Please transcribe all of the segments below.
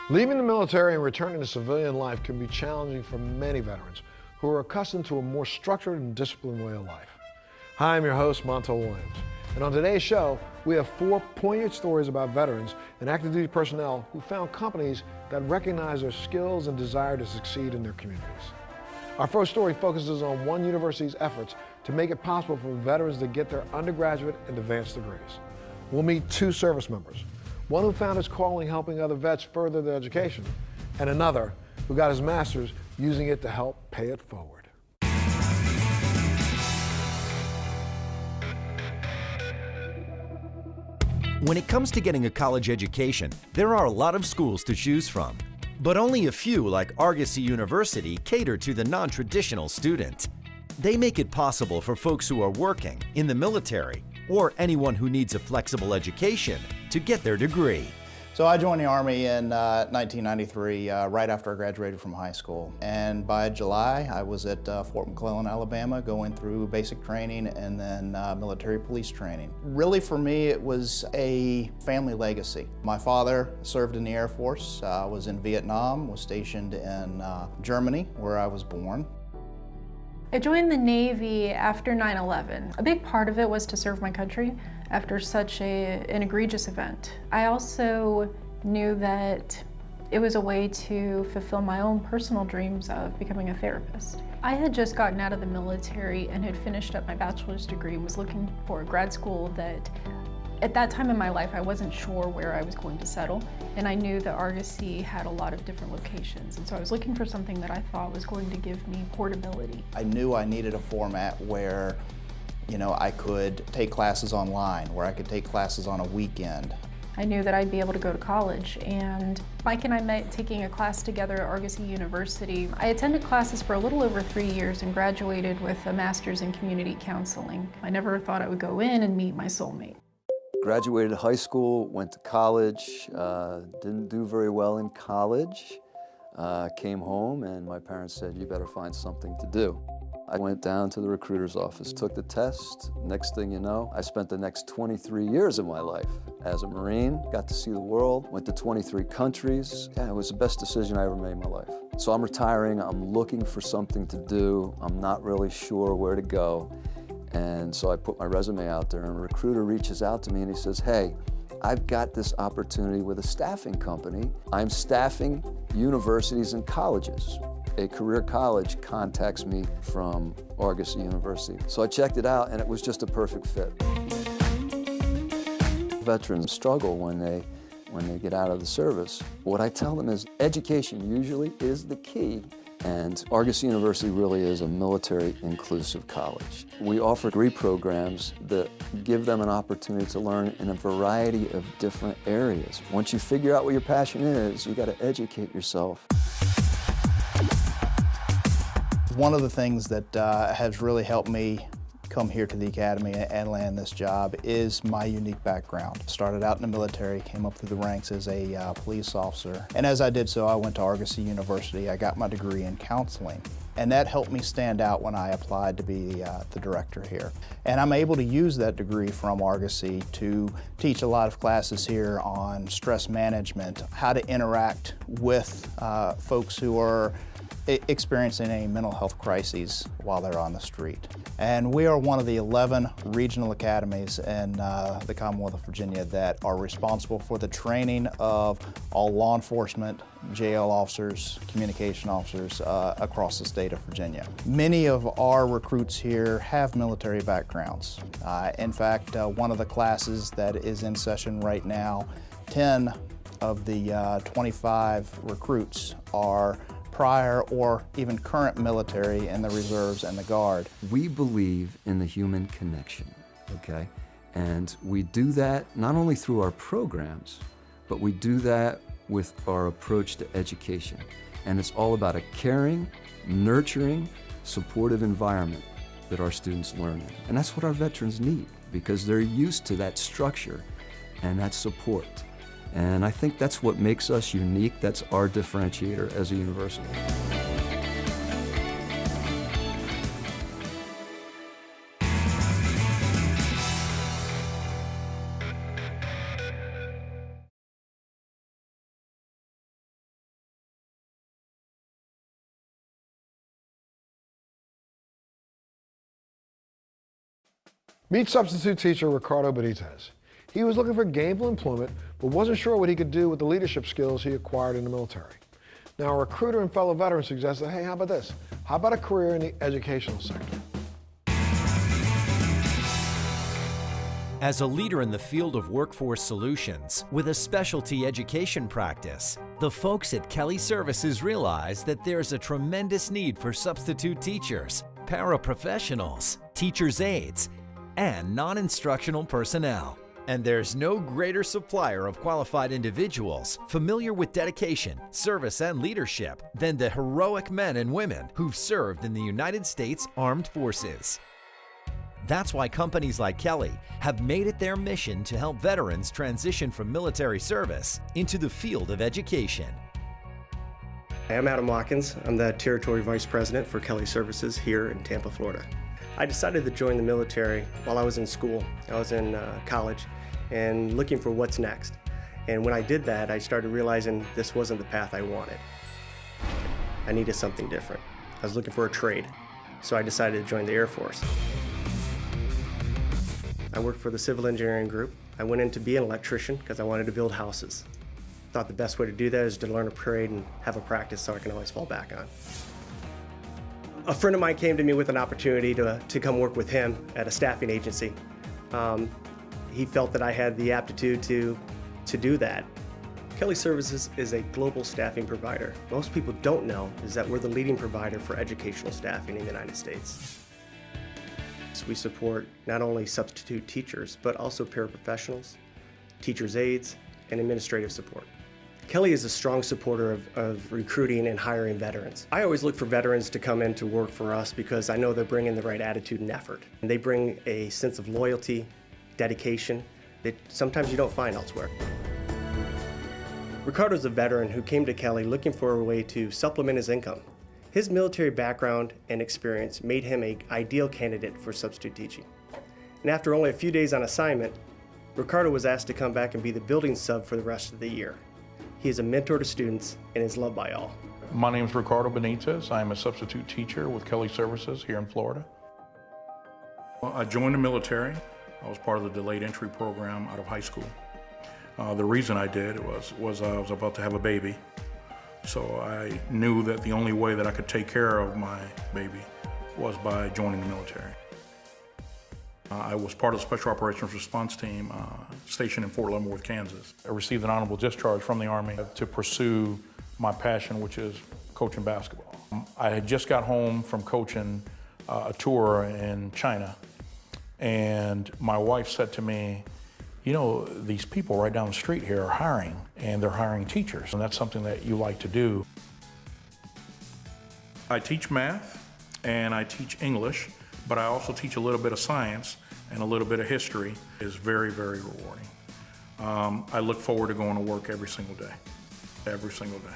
Leaving the military and returning to civilian life can be challenging for many veterans who are accustomed to a more structured and disciplined way of life. Hi, I'm your host, Montel Williams. And on today's show, we have 4 poignant stories about veterans and active duty personnel who found companies that recognize their skills and desire to succeed in their communities. Our first story focuses on one university's efforts to make it possible for veterans to get their undergraduate and advanced degrees. We'll meet 2 service members, one who found his calling helping other vets further their education, and another who got his master's using it to help pay it forward. When it comes to getting a college education, there are a lot of schools to choose from. But only a few, like Argosy University, cater to the non-traditional student. They make it possible for folks who are working, in the military, or anyone who needs a flexible education to get their degree. So I joined the Army in 1993, right after I graduated from high school. And by July, I was at Fort McClellan, Alabama, going through basic training and then military police training. Really, for me, it was a family legacy. My father served in the Air Force, was in Vietnam, was stationed in Germany, where I was born. I joined the Navy after 9/11. A big part of it was to serve my country after such an egregious event. I also knew that it was a way to fulfill my own personal dreams of becoming a therapist. I had just gotten out of the military and had finished up my bachelor's degree and was looking for a grad school that at that time in my life, I wasn't sure where I was going to settle, and I knew that Argosy had a lot of different locations, and so I was looking for something that I thought was going to give me portability. I knew I needed a format where, I could take classes online, where I could take classes on a weekend. I knew that I'd be able to go to college, and Mike and I met taking a class together at Argosy University. I attended classes for a little over 3 years and graduated with a master's in community counseling. I never thought I would go in and meet my soulmate. Graduated high school, went to college, didn't do very well in college, came home and my parents said, you better find something to do. I went down to the recruiter's office, took the test. Next thing you know, I spent the next 23 years of my life as a Marine, got to see the world, went to 23 countries. Yeah, it was the best decision I ever made in my life. So I'm retiring, I'm looking for something to do, I'm not really sure where to go. And so I put my resume out there and a recruiter reaches out to me and he says, hey, I've got this opportunity with a staffing company. I'm staffing universities and colleges. A career college contacts me from Argosy University. So I checked it out and it was just a perfect fit. Veterans struggle when they get out of the service. What I tell them is education usually is the key. And Argosy University really is a military inclusive college. We offer degree programs that give them an opportunity to learn in a variety of different areas. Once you figure out what your passion is, you got to educate yourself. One of the things that has really helped me come here to the academy and land this job is my unique background. Started out in the military, came up through the ranks as a police officer. And as I did so, I went to Argosy University. I got my degree in counseling. And that helped me stand out when I applied to be the director here. And I'm able to use that degree from Argosy to teach a lot of classes here on stress management, how to interact with folks who are experiencing any mental health crises while they're on the street. And we are one of the 11 regional academies in the Commonwealth of Virginia that are responsible for the training of all law enforcement, jail officers, communication officers across the state of Virginia. Many of our recruits here have military backgrounds. In fact, one of the classes that is in session right now, 10 of the 25 recruits are prior or even current military in the reserves and the Guard. We believe in the human connection, okay? And we do that not only through our programs, but we do that with our approach to education. And it's all about a caring, nurturing, supportive environment that our students learn in. And that's what our veterans need because they're used to that structure and that support. And I think that's what makes us unique. That's our differentiator as a university. Meet substitute teacher Ricardo Benitez. He was looking for gainful employment, but wasn't sure what he could do with the leadership skills he acquired in the military. Now, a recruiter and fellow veteran suggested, hey, how about this? How about a career in the educational sector? As a leader in the field of workforce solutions with a specialty education practice, the folks at Kelly Services realize that there's a tremendous need for substitute teachers, paraprofessionals, teachers' aides, and non-instructional personnel. And there's no greater supplier of qualified individuals familiar with dedication, service, and leadership than the heroic men and women who've served in the United States Armed Forces. That's why companies like Kelly have made it their mission to help veterans transition from military service into the field of education. I'm Adam Watkins. I'm the Territory Vice President for Kelly Services here in Tampa, Florida. I decided to join the military while I was in school. I was in college and looking for what's next. And when I did that, I started realizing this wasn't the path I wanted. I needed something different. I was looking for a trade, so I decided to join the Air Force. I worked for the civil engineering group. I went in to be an electrician because I wanted to build houses. Thought the best way to do that is to learn a trade and have a practice so I can always fall back on. A friend of mine came to me with an opportunity to come work with him at a staffing agency. He felt that I had the aptitude to do that. Kelly Services is a global staffing provider. Most people don't know is that we're the leading provider for educational staffing in the United States. We support not only substitute teachers, but also paraprofessionals, teachers' aides, and administrative support. Kelly is a strong supporter of recruiting and hiring veterans. I always look for veterans to come in to work for us because I know they're bringing the right attitude and effort. And they bring a sense of loyalty, dedication that sometimes you don't find elsewhere. Ricardo's a veteran who came to Kelly looking for a way to supplement his income. His military background and experience made him an ideal candidate for substitute teaching. And after only a few days on assignment, Ricardo was asked to come back and be the building sub for the rest of the year. He is a mentor to students and is loved by all. My name is Ricardo Benitez. I'm a substitute teacher with Kelly Services here in Florida. Well, I joined the military. I was part of the delayed entry program out of high school. The reason I did was I was about to have a baby. So I knew that the only way that I could take care of my baby was by joining the military. I was part of the Special Operations Response Team stationed in Fort Leavenworth, Kansas. I received an honorable discharge from the Army to pursue my passion, which is coaching basketball. I had just got home from coaching a tour in China, and my wife said to me, you know, these people right down the street here are hiring, and they're hiring teachers, and that's something that you like to do. I teach math, and I teach English, but I also teach a little bit of science and a little bit of history. It's very, very rewarding. I look forward to going to work every single day, every single day.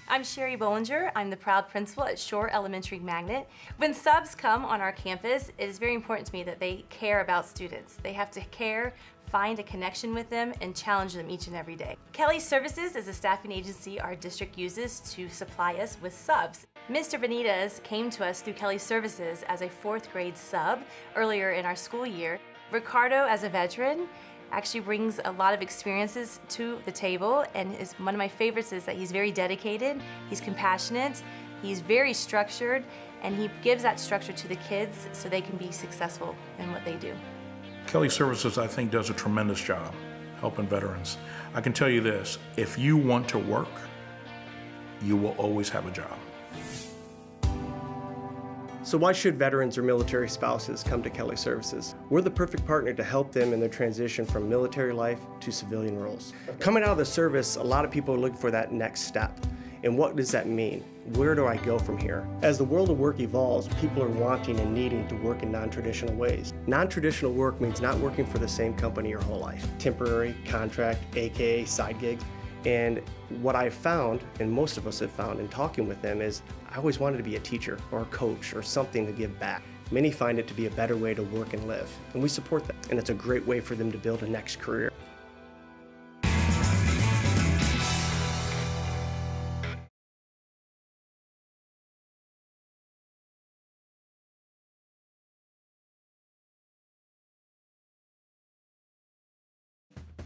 I'm Sherry Bollinger. I'm the proud principal at Shore Elementary Magnet. When subs come on our campus, it is very important to me that they care about students. They have to care, find a connection with them, and challenge them each and every day. Kelly Services is a staffing agency our district uses to supply us with subs. Mr. Benitez came to us through Kelly Services as a 4th grade sub earlier in our school year. Ricardo, as a veteran, actually brings a lot of experiences to the table, and is one of my favorites is that he's very dedicated, he's compassionate, he's very structured, and he gives that structure to the kids so they can be successful in what they do. Kelly Services, I think, does a tremendous job helping veterans. I can tell you this, if you want to work, you will always have a job. So why should veterans or military spouses come to Kelly Services? We're the perfect partner to help them in their transition from military life to civilian roles. Coming out of the service, a lot of people are looking for that next step. And what does that mean? Where do I go from here? As the world of work evolves, people are wanting and needing to work in non-traditional ways. Non-traditional work means not working for the same company your whole life. Temporary, contract, AKA side gigs. And what I've found, and most of us have found in talking with them, is I always wanted to be a teacher or a coach or something to give back. Many find it to be a better way to work and live, and we support that. And it's a great way for them to build a next career.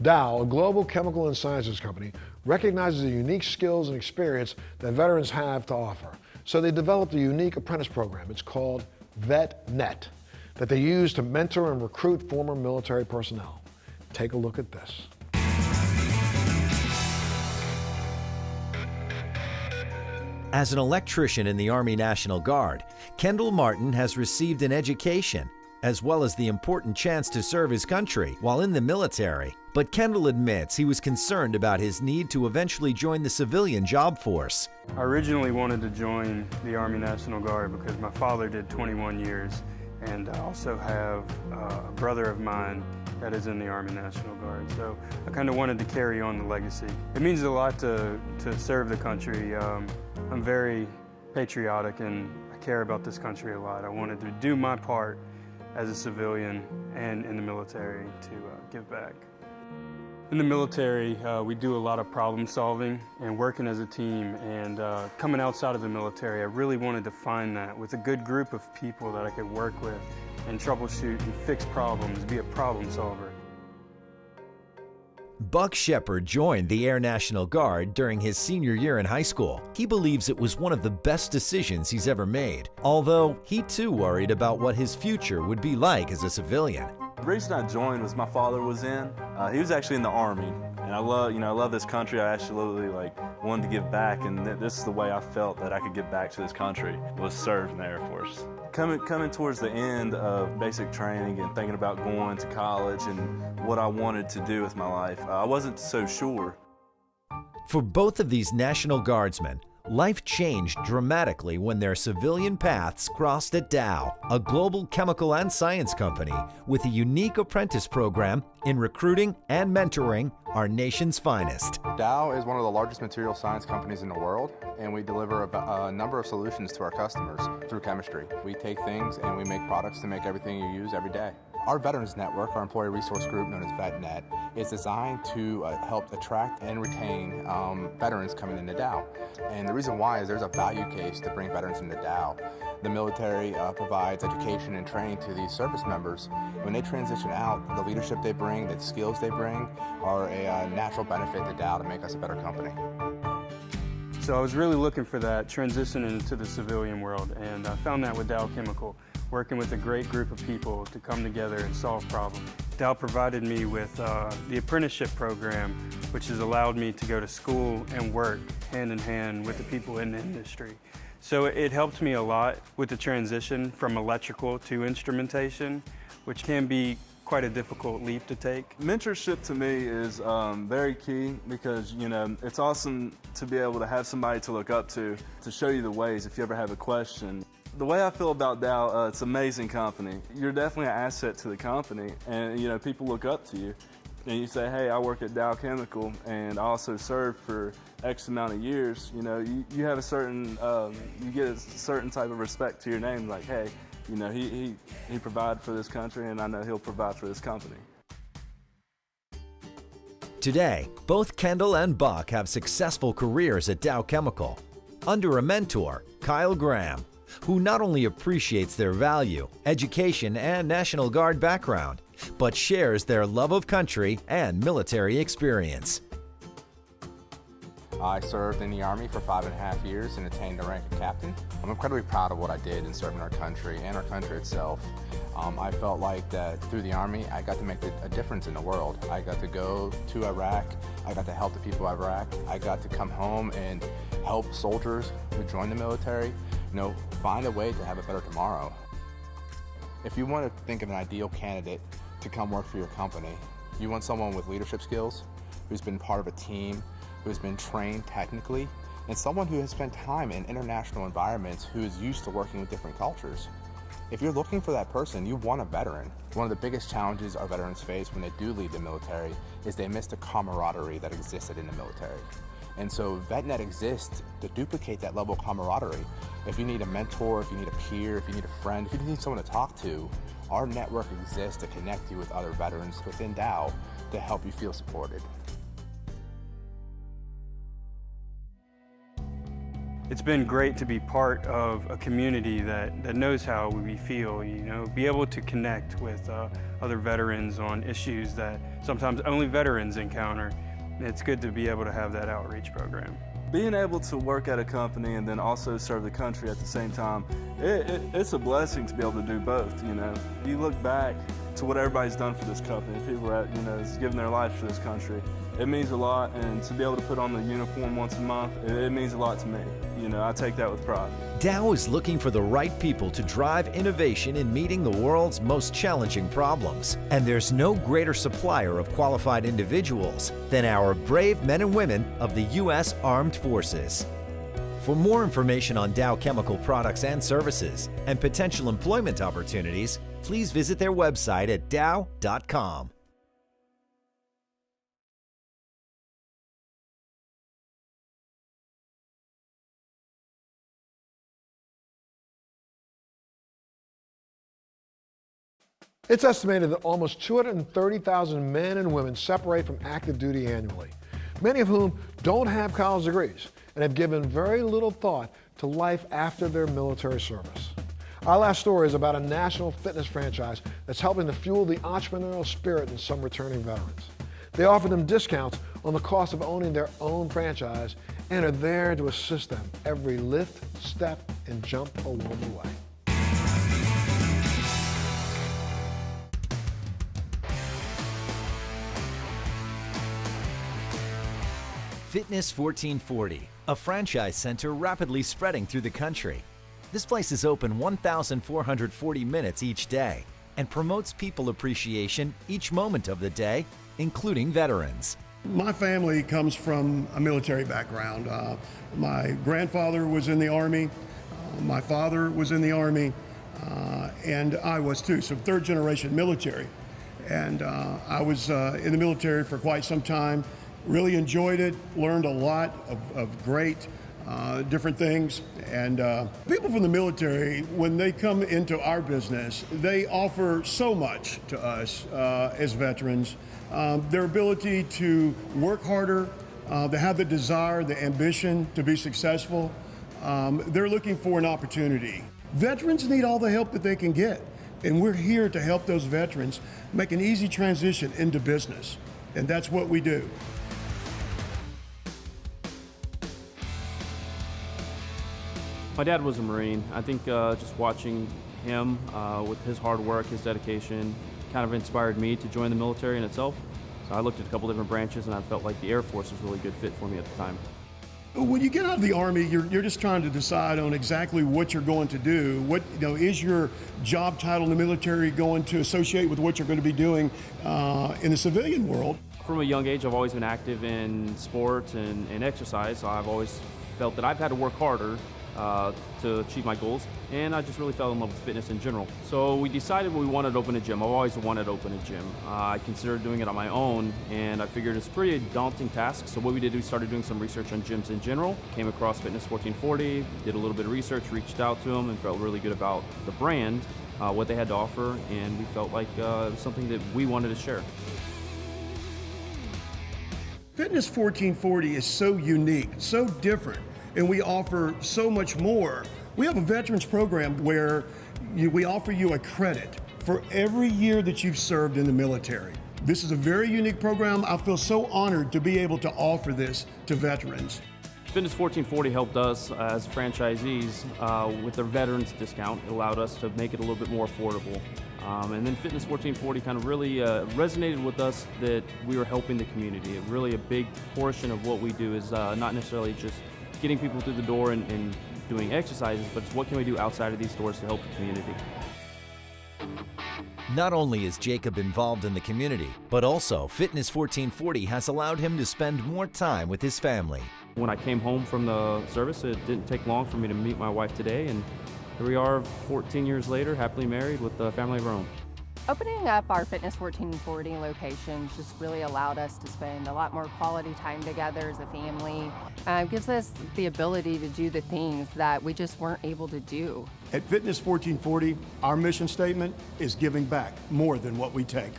Dow, a global chemical and sciences company, recognizes the unique skills and experience that veterans have to offer. So they developed a unique apprentice program. It's called VetNet, that they use to mentor and recruit former military personnel. Take a look at this. As an electrician in the Army National Guard, Kendall Martin has received an education, as well as the important chance to serve his country while in the military. But Kendall admits he was concerned about his need to eventually join the civilian job force. I originally wanted to join the Army National Guard because my father did 21 years, and I also have a brother of mine that is in the Army National Guard. So I kind of wanted to carry on the legacy. It means a lot to serve the country. I'm very patriotic and I care about this country a lot. I wanted to do my part as a civilian and in the military to give back. In the military, we do a lot of problem solving and working as a team, and coming outside of the military, I really wanted to find that with a good group of people that I could work with and troubleshoot and fix problems, be a problem solver. Buck Shepard joined the Air National Guard during his senior year in high school. He believes it was one of the best decisions he's ever made, although he too worried about what his future would be like as a civilian. The reason I joined was my father was in. He was actually in the Army, and I love this country. I absolutely wanted to give back, and this is the way I felt that I could give back to this country, was serve in the Air Force. Coming towards the end of basic training and thinking about going to college and what I wanted to do with my life, I wasn't so sure. For both of these National Guardsmen, life changed dramatically when their civilian paths crossed at Dow, a global chemical and science company with a unique apprentice program in recruiting and mentoring our nation's finest. Dow is one of the largest material science companies in the world, and we deliver a number of solutions to our customers through chemistry. We take things and we make products to make everything you use every day. Our Veterans Network, our employee resource group known as VetNet, is designed to help attract and retain veterans coming into Dow. And the reason why is there's a value case to bring veterans into Dow. The military provides education and training to these service members. When they transition out, the leadership they bring, the skills they bring, are a natural benefit to Dow to make us a better company. So I was really looking for that transition into the civilian world, and I found that with Dow Chemical, working with a great group of people to come together and solve problems. Dow provided me with the apprenticeship program, which has allowed me to go to school and work hand in hand with the people in the industry. So it helped me a lot with the transition from electrical to instrumentation, which can be quite a difficult leap to take. Mentorship to me is very key because, it's awesome to be able to have somebody to look up to show you the ways if you ever have a question. The way I feel about Dow, it's an amazing company. You're definitely an asset to the company, and people look up to you. And you say, hey, I work at Dow Chemical and I also served for X amount of years. You have a certain, you get a certain type of respect to your name, like, hey, he provided for this country and I know he'll provide for this company. Today, both Kendall and Buck have successful careers at Dow Chemical, under a mentor, Kyle Graham, who not only appreciates their value, education, and National Guard background, but shares their love of country and military experience. I served in the Army for 5.5 years and attained the rank of captain. I'm incredibly proud of what I did in serving our country and our country itself. I felt like that through the Army, I got to make a difference in the world. I got to go to Iraq. I got to help the people of Iraq. I got to come home and help soldiers who joined the military, find a way to have a better tomorrow. If you want to think of an ideal candidate to come work for your company, you want someone with leadership skills, who's been part of a team, who's been trained technically, and someone who has spent time in international environments, who is used to working with different cultures. If you're looking for that person, you want a veteran. One of the biggest challenges our veterans face when they do leave the military is they miss the camaraderie that existed in the military. And so VetNet exists to duplicate that level of camaraderie. If you need a mentor, if you need a peer, if you need a friend, if you need someone to talk to, our network exists to connect you with other veterans within Dow to help you feel supported. It's been great to be part of a community that knows how we feel, you know, be able to connect with other veterans on issues that sometimes only veterans encounter. It's good to be able to have that outreach program. Being able to work at a company and then also serve the country at the same time, it's a blessing to be able to do both, you know. You look back to what everybody's done for this company, people that, you know, is giving their lives for this country. It means a lot, and to be able to put on the uniform once a month, it means a lot to me. You know, I take that with pride. Dow is looking for the right people to drive innovation in meeting the world's most challenging problems. And there's no greater supplier of qualified individuals than our brave men and women of the U.S. Armed Forces. For more information on Dow Chemical products and services and potential employment opportunities, please visit their website at dow.com. It's estimated that almost 230,000 men and women separate from active duty annually, many of whom don't have college degrees and have given very little thought to life after their military service. Our last story is about a national fitness franchise that's helping to fuel the entrepreneurial spirit in some returning veterans. They offer them discounts on the cost of owning their own franchise and are there to assist them every lift, step, and jump along the way. Fitness 1440, a franchise center rapidly spreading through the country. This place is open 1,440 minutes each day and promotes people appreciation each moment of the day, including veterans. My family comes from a military background. My grandfather was in the Army, my father was in the Army, and I was too, so third generation military. And I was in the military for quite some time. Really enjoyed it, learned a lot of great different things. And people from the military, when they come into our business, they offer so much to us as veterans. Their ability to work harder, they have the desire, the ambition to be successful. They're looking for an opportunity. Veterans need all the help that they can get. And we're here to help those veterans make an easy transition into business. And that's what we do. My dad was a Marine. I think just watching him with his hard work, his dedication, kind of inspired me to join the military in itself. So I looked at a couple different branches and I felt like the Air Force was a really good fit for me at the time. When you get out of the Army, you're just trying to decide on exactly what you're going to do. What, you know, is your job title in the military going to associate with what you're going to be doing in the civilian world? From a young age, I've always been active in sports and exercise, so I've always felt that I've had to work harder to achieve my goals, and I just really fell in love with fitness in general. So we decided we wanted to open a gym. I've always wanted to open a gym. I considered doing it on my own, and I figured it's a pretty daunting task. So what we did, we started doing some research on gyms in general, came across Fitness 1440, did a little bit of research, reached out to them, and felt really good about the brand, what they had to offer, and we felt like it was something that we wanted to share. Fitness 1440 is so unique, so different, and we offer so much more. We have a veterans program where we offer you a credit for every year that you've served in the military. This is a very unique program. I feel so honored to be able to offer this to veterans. Fitness 1440 helped us as franchisees with their veterans discount. It allowed us to make it a little bit more affordable. And then Fitness 1440 kind of really resonated with us that we were helping the community. Really a big portion of what we do is not necessarily just getting people through the door and doing exercises, but it's what can we do outside of these doors to help the community. Not only is Jacob involved in the community, but also Fitness 1440 has allowed him to spend more time with his family. When I came home from the service, it didn't take long for me to meet my wife today, and here we are 14 years later, happily married with a family of our own. Opening up our Fitness 1440 location just really allowed us to spend a lot more quality time together as a family. It gives us the ability to do the things that we just weren't able to do. At Fitness 1440, our mission statement is giving back more than what we take.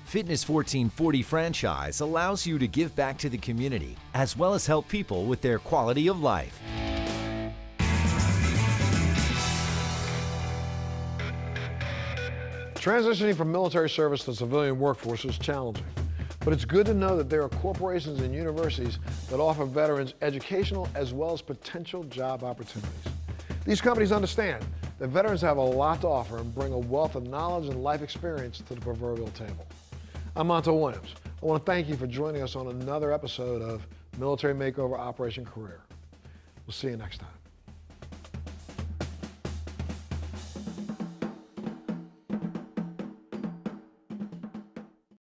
Fitness 1440 franchise allows you to give back to the community, as well as help people with their quality of life. Transitioning from military service to civilian workforce is challenging, but it's good to know that there are corporations and universities that offer veterans educational as well as potential job opportunities. These companies understand that veterans have a lot to offer and bring a wealth of knowledge and life experience to the proverbial table. I'm Montel Williams. I want to thank you for joining us on another episode of Military Makeover Operation Career. We'll see you next time.